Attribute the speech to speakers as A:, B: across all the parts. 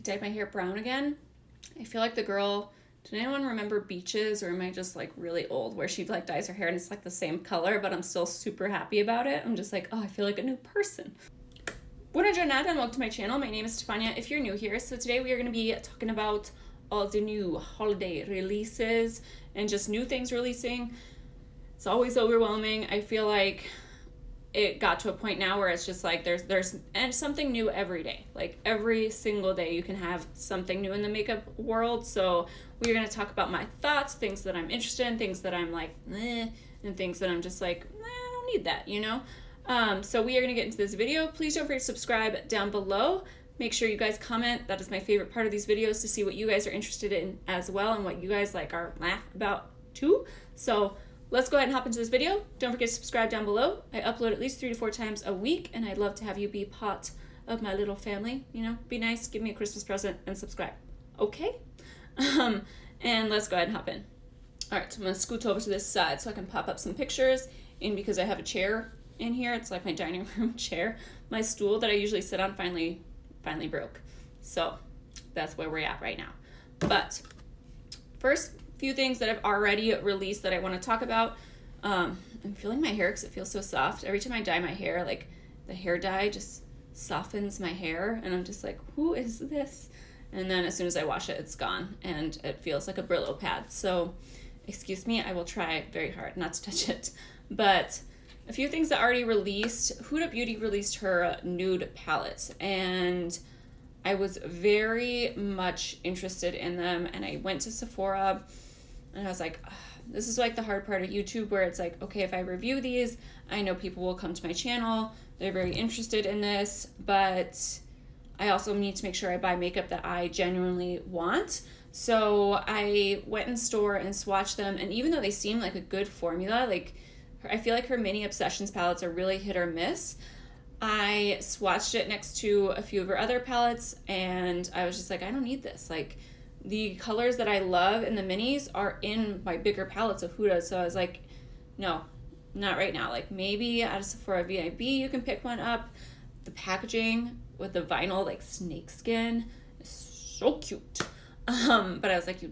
A: dyed my hair brown again. I feel like the girl, did anyone remember Beaches, or am I just like really old, where she like dyes her hair and it's like the same color, but I'm still super happy about it. I'm just like, oh, I feel like a new person. Buona giornata and welcome to my channel. My name is Stefania if you're new here. So today we are going to be talking about all the new holiday releases and just new things releasing. It's always overwhelming. I feel like it got to a point now where it's just like there's and something new every day. Like every single day you can have something new in the makeup world. So we're going to talk about my thoughts, things that I'm interested in, things that I'm like, and things that I'm just like, I don't need that, you know? So we are going to get into this video. Please don't forget to subscribe down below. Make sure you guys comment. That is my favorite part of these videos, to see what you guys are interested in as well and what you guys like are laugh about too. So let's go ahead and hop into this video. Don't forget to subscribe down below. I upload at least 3 to 4 times a week, and I'd love to have you be part of my little family. You know, be nice, give me a Christmas present, and subscribe. Okay? And let's go ahead and hop in. All right, so I'm gonna scoot over to this side so I can pop up some pictures. And because I have a chair in here, it's like my dining room chair. My stool that I usually sit on finally broke. So that's where we're at right now. But first, few things that I've already released that I want to talk about. I'm feeling my hair because it feels so soft. Every time I dye my hair, like the hair dye just softens my hair, and I'm just like, who is this? And then as soon as I wash it, it's gone, and it feels like a Brillo pad. So excuse me, I will try very hard not to touch it. But a few things that already released. Huda Beauty released her nude palettes, and I was very much interested in them, and I went to Sephora and I was like, ugh, this is like the hard part of YouTube, where it's like, okay, if I review these, I know people will come to my channel, they're very interested in this, but I also need to make sure I buy makeup that I genuinely want. So I went in store and swatched them, and even though they seem like a good formula, like I feel like her Mini Obsessions palettes are really hit or miss. I swatched it next to a few of her other palettes, and I was just like, I don't need this. Like, the colors that I love in the minis are in my bigger palettes of Huda. So I was like, no, not right now. Like, maybe at a Sephora VIB you can pick one up. The packaging with the vinyl like snake skin is so cute. But I was like, you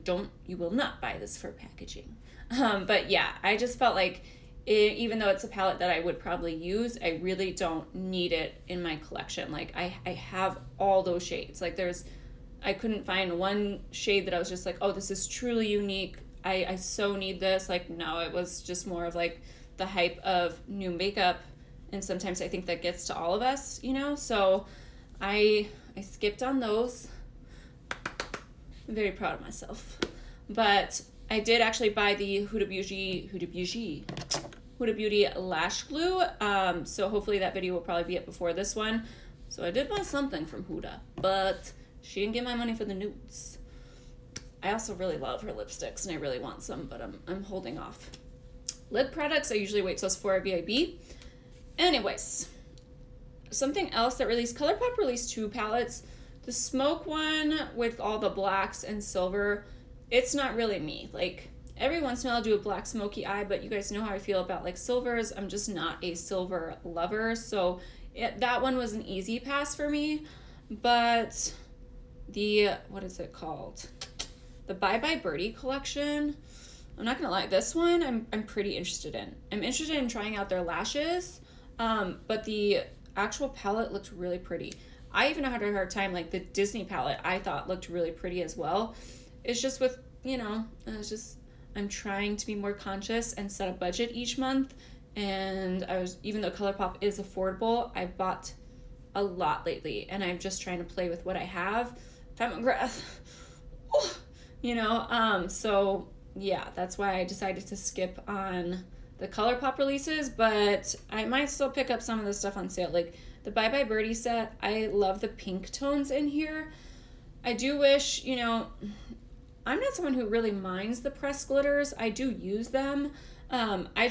A: will not buy this for packaging. But yeah, I just felt like even though it's a palette that I would probably use, I really don't need it in my collection. Like I have all those shades. Like I couldn't find one shade that I was just like, oh, this is truly unique. I so need this. Like, no, it was just more of like the hype of new makeup. And sometimes I think that gets to all of us, you know? So I skipped on those. I'm very proud of myself. But I did actually buy the Huda Beauty lash glue. So hopefully that video will probably be up before this one. So I did buy something from Huda, but she didn't get my money for the nudes. I also really love her lipsticks, and I really want some, but I'm holding off. Lip products, I usually wait till Sephora VIB. Anyways, something else that released, Colourpop released 2 palettes. The smoke one with all the blacks and silver, it's not really me. Like, every once in a while I'll do a black smoky eye, but you guys know how I feel about like silvers. I'm just not a silver lover. So that one was an easy pass for me. But the, what is it called? The Bye Bye Birdie collection. I'm not gonna lie, this one I'm pretty interested in. I'm interested in trying out their lashes, but the actual palette looked really pretty. I even had a hard time, like the Disney palette I thought looked really pretty as well. It's just with, you know, I'm trying to be more conscious and set a budget each month. And even though Colourpop is affordable, I've bought a lot lately, and I'm just trying to play with what I have. If I'm you know, so yeah, that's why I decided to skip on the Colourpop releases, but I might still pick up some of the stuff on sale. Like the Bye Bye Birdie set, I love the pink tones in here. I do wish, you know, I'm not someone who really minds the pressed glitters. I do use them. I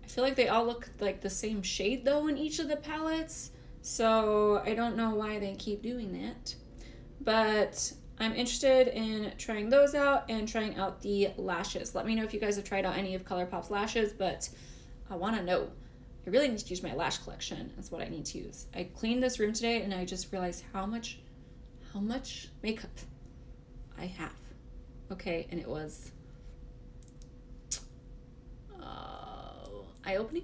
A: feel like they all look like the same shade though in each of the palettes. So I don't know why they keep doing that. But I'm interested in trying those out and trying out the lashes. Let me know if you guys have tried out any of Colourpop's lashes, but I want to know. I really need to use my lash collection. That's what I need to use. I cleaned this room today and I just realized how much how much makeup I have. Okay, and it was eye-opening.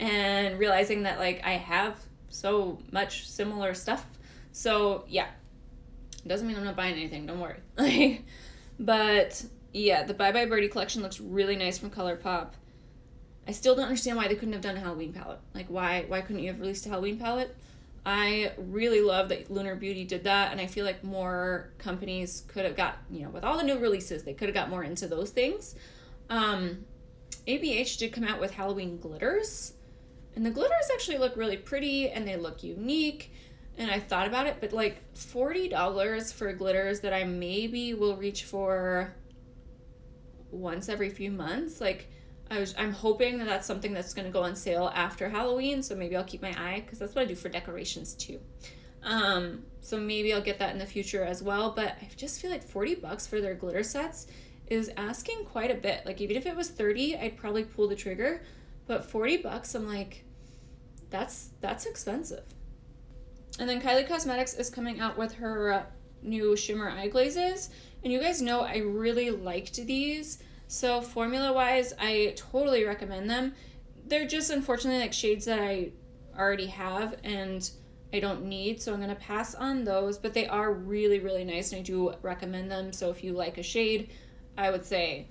A: And realizing that like I have so much similar stuff. So yeah, doesn't mean I'm not buying anything, don't worry. But yeah, the Bye Bye Birdie collection looks really nice from Colourpop. I still don't understand why they couldn't have done a Halloween palette. Like why couldn't you have released a Halloween palette? I really love that Huda Beauty did that, and I feel like more companies could have got, with all the new releases, they could have got more into those things. ABH did come out with Halloween glitters, and the glitters actually look really pretty, and they look unique, and I thought about it, but like $40 for glitters that I maybe will reach for once every few months, like I'm hoping that that's something that's going to go on sale after Halloween, so maybe I'll keep my eye, because that's what I do for decorations too. So maybe I'll get that in the future as well, but I just feel like $40 for their glitter sets is asking quite a bit. Like even if it was $30, I'd probably pull the trigger, but $40, I'm like, that's expensive. And then Kylie Cosmetics is coming out with her new shimmer eye glazes, and you guys know I really liked these. So formula-wise, I totally recommend them. They're just unfortunately like shades that I already have and I don't need, so I'm going to pass on those. But they are really, really nice, and I do recommend them. So if you like a shade, I would say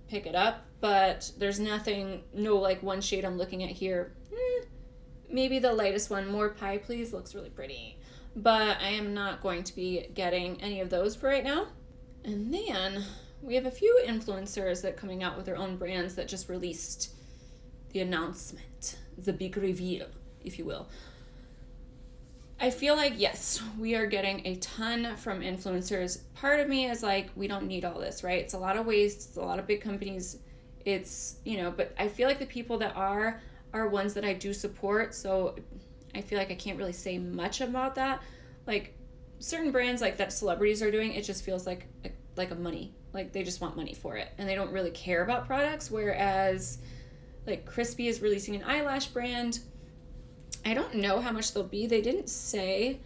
A: pick it up. But there's no like one shade I'm looking at here. Maybe the lightest one, More Pie Please, looks really pretty. But I am not going to be getting any of those for right now. And then we have a few influencers that are coming out with their own brands that just released the announcement, the big reveal, if you will. I feel like, yes, we are getting a ton from influencers. Part of me is like, we don't need all this, right? It's a lot of waste, it's a lot of big companies. It's, but I feel like the people that are ones that I do support, so I feel like I can't really say much about that. Like certain brands like that celebrities are doing, it just feels like a money. Like they just want money for it, and they don't really care about products, whereas like Crispy is releasing an eyelash brand. I don't know how much they'll be. They didn't say,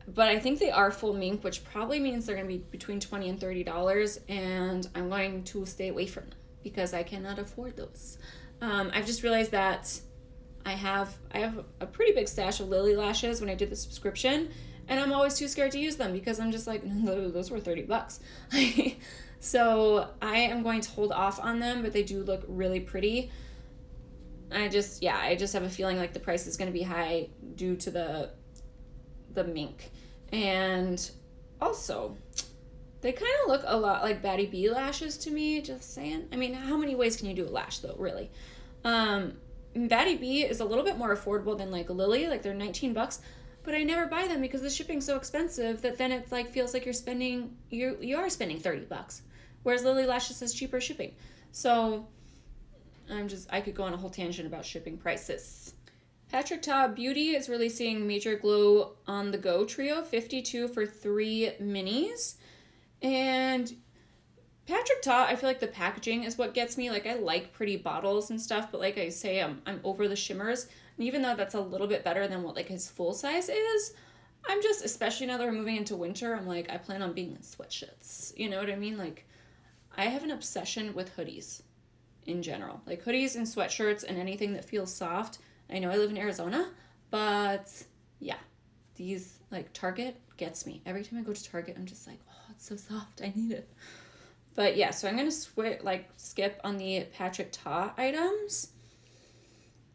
A: but I think they are full mink, which probably means they're going to be between $20 and $30, and I'm going to stay away from them because I cannot afford those. I've just realized that I have a pretty big stash of Lily lashes when I did the subscription, and I'm always too scared to use them because I'm just like, no, those were $30. So I am going to hold off on them, but they do look really pretty. I just have a feeling like the price is going to be high due to the mink. And also, they kind of look a lot like Batty B lashes to me, just saying. I mean, how many ways can you do a lash though, really? Batty B is a little bit more affordable than like Lily, like they're $19, but I never buy them because the shipping's so expensive that then it's like feels like you are spending $30, whereas Lily Lashes has cheaper shipping. So I could go on a whole tangent about shipping prices. Patrick Ta Beauty is releasing Major Glow on the Go Trio 52 for 3 minis. And Patrick Ta, I feel like the packaging is what gets me. Like I like pretty bottles and stuff, but like I say, I'm over the shimmers. And even though that's a little bit better than what like his full size is, I'm just, especially now that we're moving into winter, I'm like, I plan on being in sweatshirts. You know what I mean? Like I have an obsession with hoodies in general. Like hoodies and sweatshirts and anything that feels soft. I know I live in Arizona, but yeah, these like Target gets me. Every time I go to Target, I'm just like, oh, it's so soft. I need it. But yeah, so I'm going to skip on the Patrick Ta items.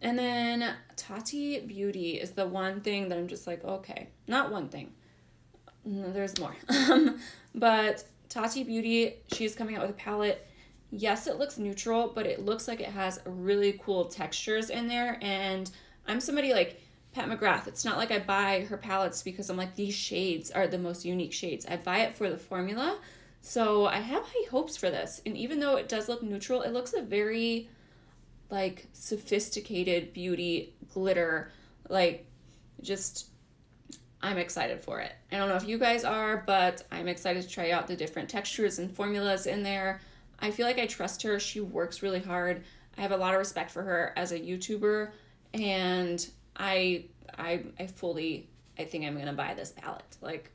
A: And then Tati Beauty is the one thing that I'm just like, okay, not one thing. No, there's more. But Tati Beauty, she's coming out with a palette. Yes, it looks neutral, but it looks like it has really cool textures in there. And I'm somebody like Pat McGrath. It's not like I buy her palettes because I'm like, these shades are the most unique shades. I buy it for the formula. So I have high hopes for this. And even though it does look neutral, it looks a very like sophisticated beauty glitter. Like just, I'm excited for it. I don't know if you guys are, but I'm excited to try out the different textures and formulas in there. I feel like I trust her. She works really hard. I have a lot of respect for her as a YouTuber, and I fully I think I'm gonna buy this palette. Like,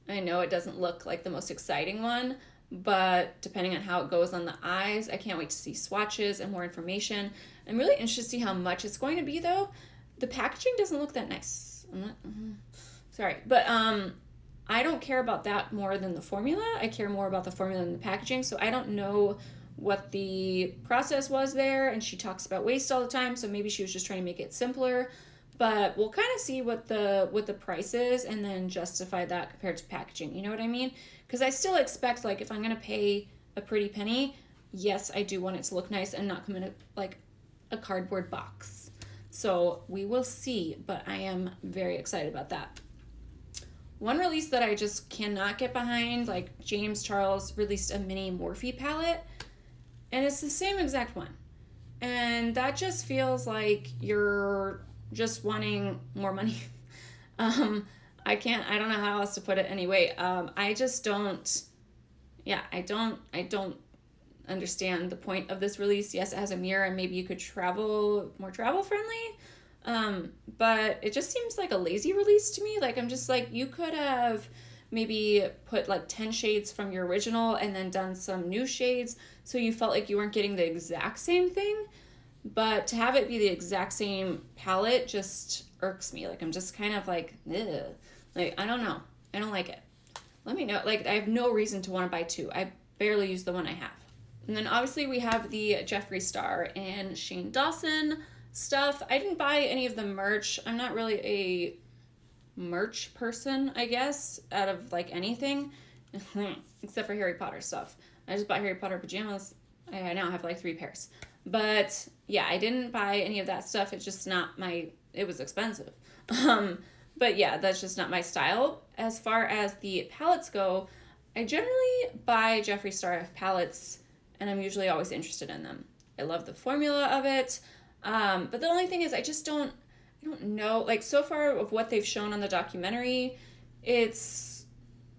A: I know it doesn't look like the most exciting one, but depending on how it goes on the eyes, I can't wait to see swatches and more information. I'm really interested to see how much it's going to be, though. The packaging doesn't look that nice. I'm not, sorry, but I don't care about that more than the formula. I care more about the formula than the packaging, so I don't know what the process was there, and she talks about waste all the time, so maybe she was just trying to make it simpler. But we'll kind of see what the price is and then justify that compared to packaging. You know what I mean? Because I still expect, like, if I'm going to pay a pretty penny, yes, I do want it to look nice and not come in like a cardboard box. So we will see, but I am very excited about that. One release that I just cannot get behind, like James Charles released a mini Morphe palette, and it's the same exact one. And that just feels like you're just wanting more money. I don't know how else to put it anyway. I just don't, I don't understand the point of this release. Yes, it has a mirror and maybe you could more travel friendly. But it just seems like a lazy release to me. Like, I'm just like, you could have maybe put like 10 shades from your original and then done some new shades so you felt like you weren't getting the exact same thing. But to have it be the exact same palette just irks me. Like, I'm just kind of like, ugh. Like, I don't know. I don't like it. Let me know. Like, I have no reason to want to buy two. I barely use the one I have. And then obviously we have the Jeffree Star and Shane Dawson stuff. I didn't buy any of the merch. I'm not really a merch person, I guess, out of like anything, except for Harry Potter stuff. I just bought Harry Potter pajamas. I now have like 3 pairs. But yeah, I didn't buy any of that stuff. It's just not it was expensive. But yeah, that's just not my style. As far as the palettes go, I generally buy Jeffree Star palettes and I'm usually always interested in them. I love the formula of it. But the only thing is I don't know, like so far of what they've shown on the documentary, it's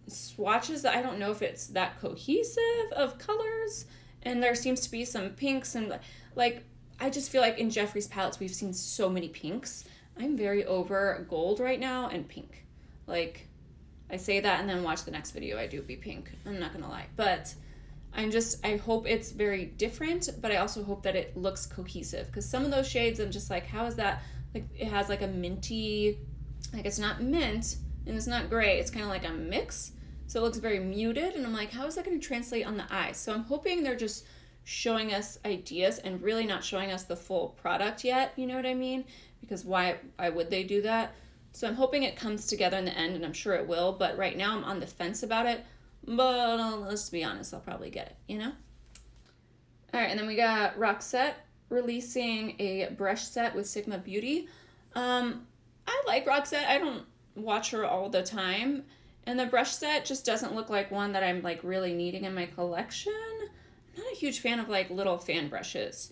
A: swatches that I don't know if it's that cohesive of colors. And there seems to be some pinks and like, I just feel like in Jeffree's palettes, we've seen so many pinks. I'm very over gold right now and pink. Like, I say that and then watch the next video, I do be pink. I'm not gonna lie. But I hope it's very different, but I also hope that it looks cohesive. Because some of those shades, I'm just like, how is that? Like, it has like a minty, like it's not mint and it's not gray. It's kind of like a mix. So it looks very muted, and I'm like, how is that going to translate on the eyes? So I'm hoping they're just showing us ideas and really not showing us the full product yet, you know what I mean? Because why would they do that? So I'm hoping it comes together in the end, and I'm sure it will, but right now I'm on the fence about it. But let's be honest, I'll probably get it, you know? All right, and then we got Roxette releasing a brush set with Sigma Beauty. I like Roxette. I don't watch her all the time. And the brush set just doesn't look like one that I'm like really needing in my collection. I'm not a huge fan of like little fan brushes.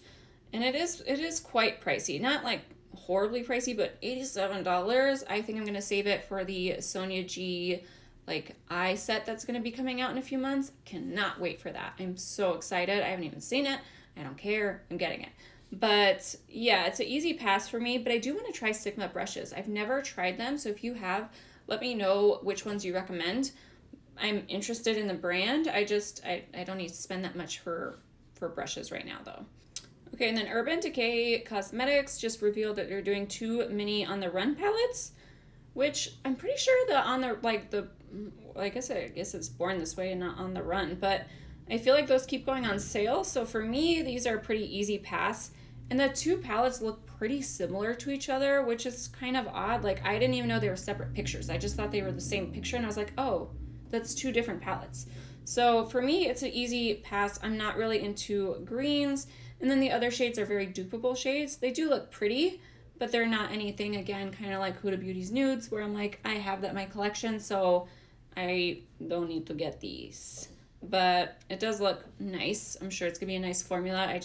A: And it is quite pricey. Not like horribly pricey, but $87. I think I'm going to save it for the Sonia G like eye set that's going to be coming out in a few months. Cannot wait for that. I'm so excited. I haven't even seen it. I don't care. I'm getting it. But yeah, it's an easy pass for me, but I do want to try Sigma brushes. I've never tried them, so if you have, let me know which ones you recommend. I'm interested in the brand. I don't need to spend that much for brushes right now though. Okay, and then Urban Decay Cosmetics just revealed that they're doing 2 mini On the Run palettes, which I'm pretty sure I guess it's Born This Way and not On the Run, but I feel like those keep going on sale. So for me, these are a pretty easy pass. And the 2 palettes look pretty similar to each other, which is kind of odd. Like, I didn't even know they were separate pictures. I just thought they were the same picture, and I was like, oh, that's 2 different palettes. So for me, it's an easy pass. I'm not really into greens. And then the other shades are very dupable shades. They do look pretty, but they're not anything, again, kind of like Huda Beauty's Nudes, where I'm like, I have that in my collection, so I don't need to get these. But it does look nice. I'm sure it's going to be a nice formula. I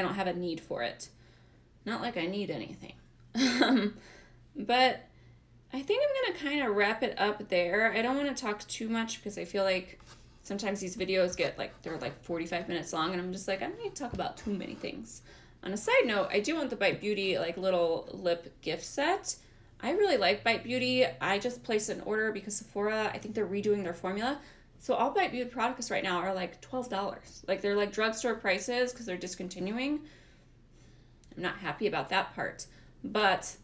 A: don't have a need for it. Not like I need anything. But I think I'm going to kind of wrap it up there. I don't want to talk too much because I feel like sometimes these videos they're like 45 minutes long, and I'm just like, I don't need to talk about too many things. On a side note, I do want the Bite Beauty like little lip gift set. I really like Bite Beauty. I just placed an order because Sephora, I think they're redoing their formula. So all Bite Beauty products right now are like $12. Like they're like drugstore prices because they're discontinuing. I'm not happy about that part. But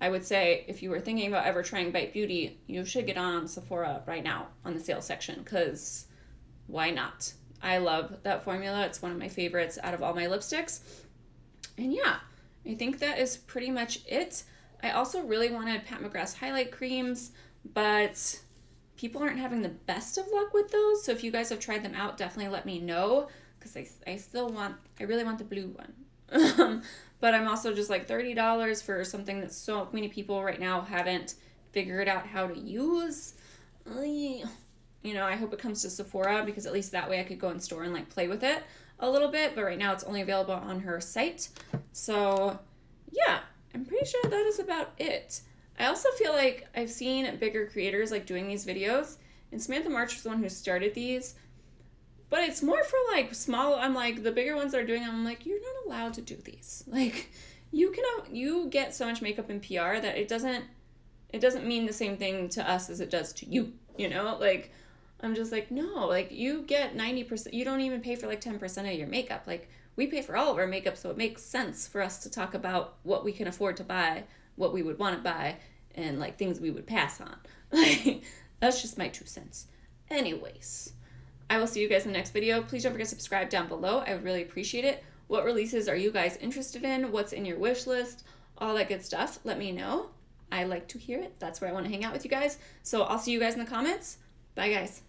A: I would say if you were thinking about ever trying Bite Beauty, you should get on Sephora right now on the sales section because why not? I love that formula. It's one of my favorites out of all my lipsticks. And yeah, I think that is pretty much it. I also really wanted Pat McGrath's highlight creams, but people aren't having the best of luck with those. So if you guys have tried them out, definitely let me know because I really want the blue one. But I'm also just like $30 for something that so many people right now haven't figured out how to use. You know, I hope it comes to Sephora because at least that way I could go in store and like play with it a little bit. But right now it's only available on her site. So yeah, I'm pretty sure that is about it. I also feel like I've seen bigger creators like doing these videos, and Samantha March was the one who started these. But it's more for like small, I'm like, the bigger ones that are doing them, I'm like, you're not allowed to do these. Like, you get so much makeup and PR that it doesn't mean the same thing to us as it does to you, you know? Like, I'm just like, no, like, you get 90%, you don't even pay for like 10% of your makeup. Like, we pay for all of our makeup, so it makes sense for us to talk about what we can afford to buy, what we would want to buy, and like things we would pass on. Like, that's just my 2 cents. Anyways, I will see you guys in the next video. Please don't forget to subscribe down below. I would really appreciate it. What releases are you guys interested in? What's in your wish list? All that good stuff. Let me know. I like to hear it. That's where I want to hang out with you guys. So I'll see you guys in the comments. Bye, guys.